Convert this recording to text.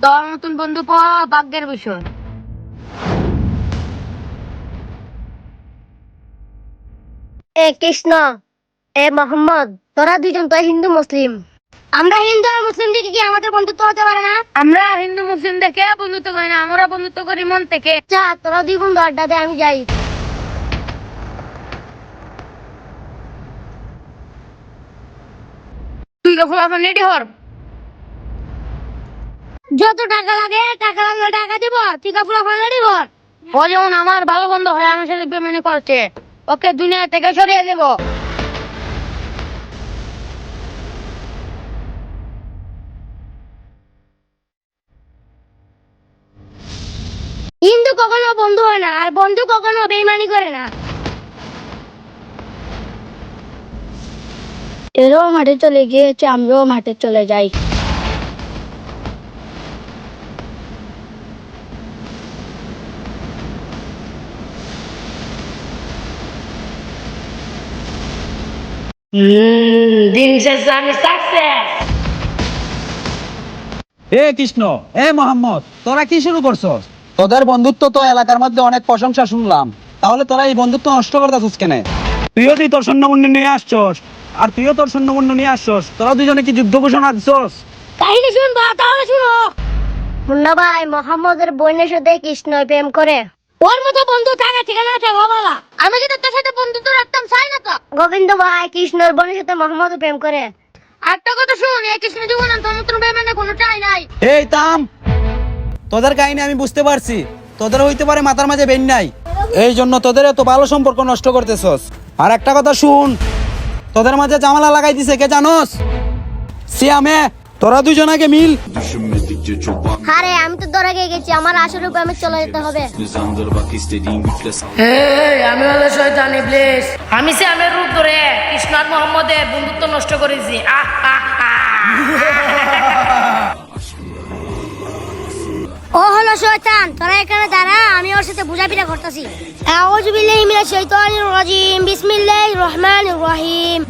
তোর নতুন বন্ধু পাওয়া ভাগ্যের বিষয়। এ কৃষ্ণ, এ মোহাম্মদ, তোরা দুইজন তো হিন্দু মুসলিম। আমরা হিন্দু আর মুসলিম দিকে কি আমাদের বন্ধুত্ব হতে পারে না? আমরা হিন্দু মুসলিম দেখে বন্ধুত্ব করি না, আমরা বন্ধুত্ব করি মন থেকে। চা তোরা দুই বন্ধু আড্ডা দে, আমি যাই। তুই তো ফুলাফান রেডি হর। যত টাকা লাগে টাকা দিব, ঠিক আছে ফুলাফান রেডি কর। ও যেমন আমার ভালো বন্ধু হয়ে আমার সাথে বেমানি করছে, ওকে দুনিয়া থেকে সরিয়ে দেব। হিন্দু কখনো বন্ধু হয় না, আর বন্ধু কখনো বেইমানি করে না। এরাও মাঠে চলে গিয়েছে, আমরাও মাঠে চলে যাই। দিন শেষে আমি সাকসেস। এ কৃষ্ণ, এ মোহাম্মদ, তোরা কি শুরু করছস? তোদের বন্ধুত্ব তো এলাকার মধ্যে অনেক প্রশংসা শুনলাম, তাহলে তোরা এই বন্ধুত্ব নষ্ট করতেছস কেন? তুইও তোর সৈন্যমুন্ড নিয়ে আসছস, আর তুইও তোর সৈন্যমুন্ড নিয়ে আসছস, তোরা দুজনে কি যুদ্ধ ঘোষণা দিছস? কাহিনী শুনবা তাহলে শুনো। মুন্না ভাই, মোহাম্মদের বোনের সাথে কৃষ্ণ প্রেম করে। ওর মতো বন্ধু থাকা ঠিকানা আছে বাবা। আমি যদি তোর সাথে বন্ধুত্ব রাখতাম চাই না তো। গোবিন্দ ভাই, কৃষ্ণর বোনের সাথে মোহাম্মদ প্রেম করে। একটা কথা শুন, এই কৃষ্ণ জীবন তোর মতন বেমানে কোনো চাই নাই। এই থাম, তোদের কাহিনী আমি বুঝতে পারছি, তোদের হইতে পারে মাথার মাঝে বেন নাই, এই জন্য তোদের এত ভালো সম্পর্ক নষ্ট করতেছস। আর একটা কথা শুন, তোদের মাঝে জামালা লাগাই দিছে কে জানোস? সিয়ামে, তোরা দুজন আগে মিল। আরে আমি তো ধরে গেছি, আমার আসল রূপে আমি চলে যেতে হবে। আমি হলো শয়তান ইবলিস। আমি সে আমের রূপ ধরে কৃষ্ণ আর মোহাম্মদের বন্ধুত্ব নষ্ট করেছি। ও হলো শয়তান, তোরা এখানে দাঁড়া, আমি ওর সাথে বুঝাপিটা করতেছি। আউযু বিল্লাহি মিনাশ শাইতানির রাজিম, বিসমিল্লাহির রহমানির রহিম।